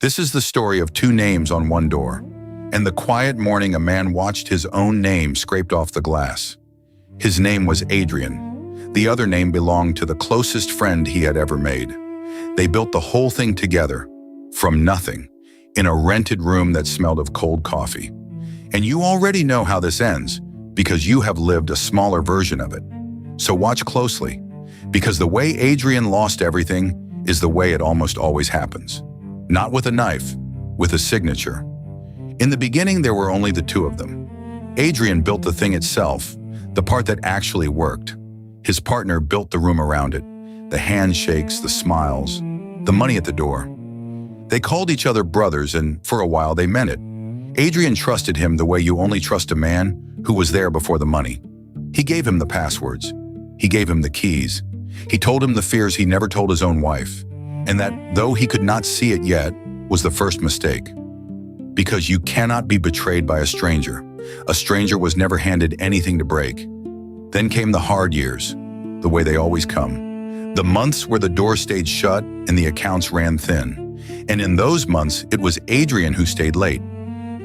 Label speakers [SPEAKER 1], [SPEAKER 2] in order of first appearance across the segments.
[SPEAKER 1] This is the story of two names on one door. In the quiet morning, a man watched his own name scraped off the glass. His name was Adrian. The other name belonged to the closest friend he had ever made. They built the whole thing together, from nothing, in a rented room that smelled of cold coffee. And you already know how this ends, because you have lived a smaller version of it. So watch closely, because the way Adrian lost everything is the way it almost always happens. Not with a knife, with a signature. In the beginning, there were only the two of them. Adrian built the thing itself, the part that actually worked. His partner built the room around it, the handshakes, the smiles, the money at the door. They called each other brothers, and for a while they meant it. Adrian trusted him the way you only trust a man who was there before the money. He gave him the passwords. He gave him the keys. He told him the fears he never told his own wife, and that, though he could not see it yet, was the first mistake. Because you cannot be betrayed by a stranger. A stranger was never handed anything to break. Then came the hard years, the way they always come. The months where the door stayed shut and the accounts ran thin. And in those months, it was Adrian who stayed late.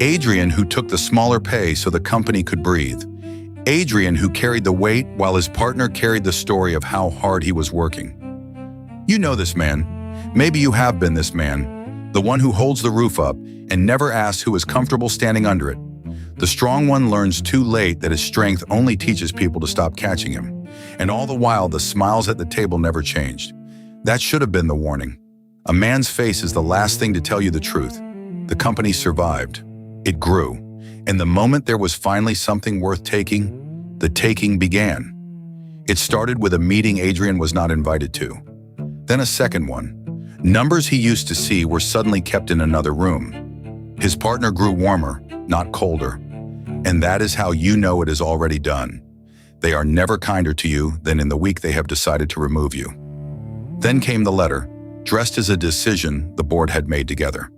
[SPEAKER 1] Adrian who took the smaller pay so the company could breathe. Adrian who carried the weight while his partner carried the story of how hard he was working. You know this man. Maybe you have been this man, the one who holds the roof up and never asks who is comfortable standing under it. The strong one learns too late that his strength only teaches people to stop catching him. And all the while, the smiles at the table never changed. That should have been the warning. A man's face is the last thing to tell you the truth. The company survived. It grew. And the moment there was finally something worth taking, the taking began. It started with a meeting Adrian was not invited to. Then a second one. Numbers he used to see were suddenly kept in another room. His partner grew warmer, not colder. And that is how you know it is already done. They are never kinder to you than in the week they have decided to remove you. Then came the letter, dressed as a decision the board had made together.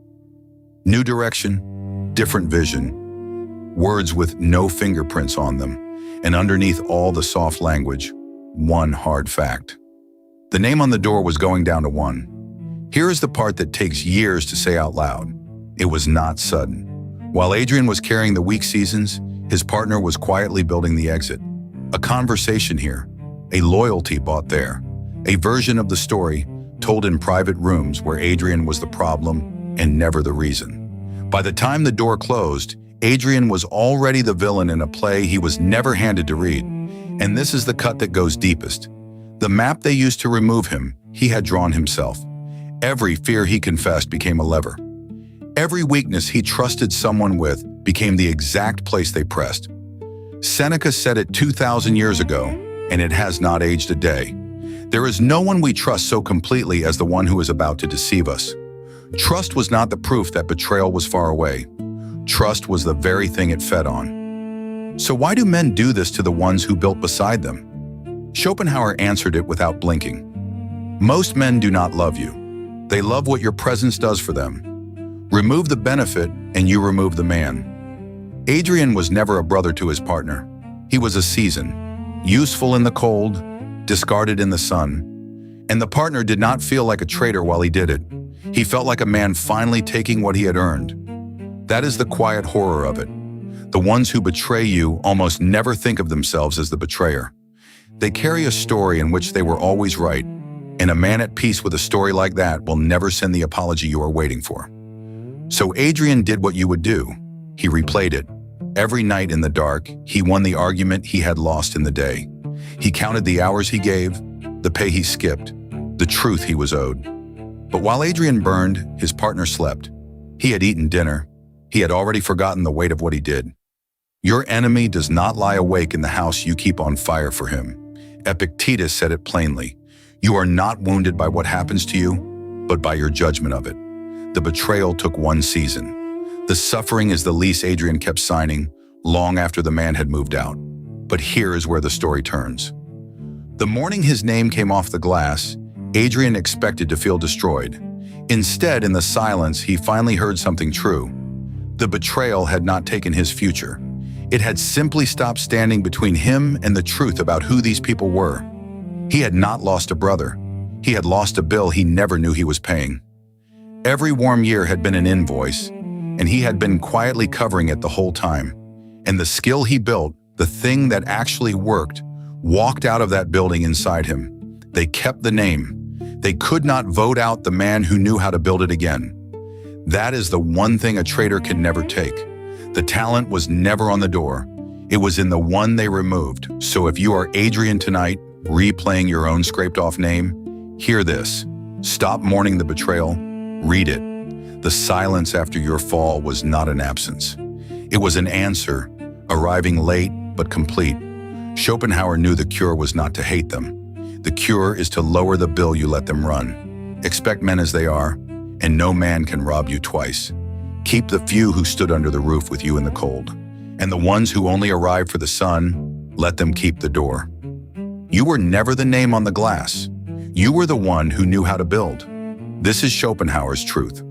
[SPEAKER 1] New direction, different vision, words with no fingerprints on them, and underneath all the soft language, one hard fact. The name on the door was going down to 1. Here is the part that takes years to say out loud. It was not sudden. While Adrian was carrying the weak seasons, his partner was quietly building the exit. A conversation here, a loyalty bought there, a version of the story told in private rooms where Adrian was the problem and never the reason. By the time the door closed, Adrian was already the villain in a play he was never handed to read. And this is the cut that goes deepest. The map they used to remove him, he had drawn himself. Every fear he confessed became a lever. Every weakness he trusted someone with became the exact place they pressed. Seneca said it 2,000 years ago, and it has not aged a day. There is no one we trust so completely as the one who is about to deceive us. Trust was not the proof that betrayal was far away. Trust was the very thing it fed on. So why do men do this to the ones who built beside them? Schopenhauer answered it without blinking. Most men do not love you. They love what your presence does for them. Remove the benefit and you remove the man. Adrian was never a brother to his partner. He was a season, useful in the cold, discarded in the sun. And the partner did not feel like a traitor while he did it. He felt like a man finally taking what he had earned. That is the quiet horror of it. The ones who betray you almost never think of themselves as the betrayer. They carry a story in which they were always right, and a man at peace with a story like that will never send the apology you are waiting for. So Adrian did what you would do. He replayed it. Every night in the dark, he won the argument he had lost in the day. He counted the hours he gave, the pay he skipped, the truth he was owed. But while Adrian burned, his partner slept. He had eaten dinner. He had already forgotten the weight of what he did. Your enemy does not lie awake in the house you keep on fire for him. Epictetus said it plainly. You are not wounded by what happens to you, but by your judgment of it. The betrayal took 1 season. The suffering is the lease Adrian kept signing long after the man had moved out. But here is where the story turns. The morning his name came off the glass, Adrian expected to feel destroyed. Instead, in the silence, he finally heard something true. The betrayal had not taken his future. It had simply stopped standing between him and the truth about who these people were. He had not lost a brother. He had lost a bill he never knew he was paying. Every warm year had been an invoice, and he had been quietly covering it the whole time. And the skill he built, the thing that actually worked, walked out of that building inside him. They kept the name. They could not vote out the man who knew how to build it again. That is the one thing a traitor can never take. The talent was never on the door. It was in the one they removed. So if you are Adrian tonight, replaying your own scraped-off name, hear this. Stop mourning the betrayal. Read it. The silence after your fall was not an absence. It was an answer, arriving late but complete. Schopenhauer knew the cure was not to hate them. The cure is to lower the bill you let them run. Expect men as they are, and no man can rob you twice. Keep the few who stood under the roof with you in the cold. And the ones who only arrived for the sun, let them keep the door. You were never the name on the glass. You were the one who knew how to build. This is Schopenhauer's truth.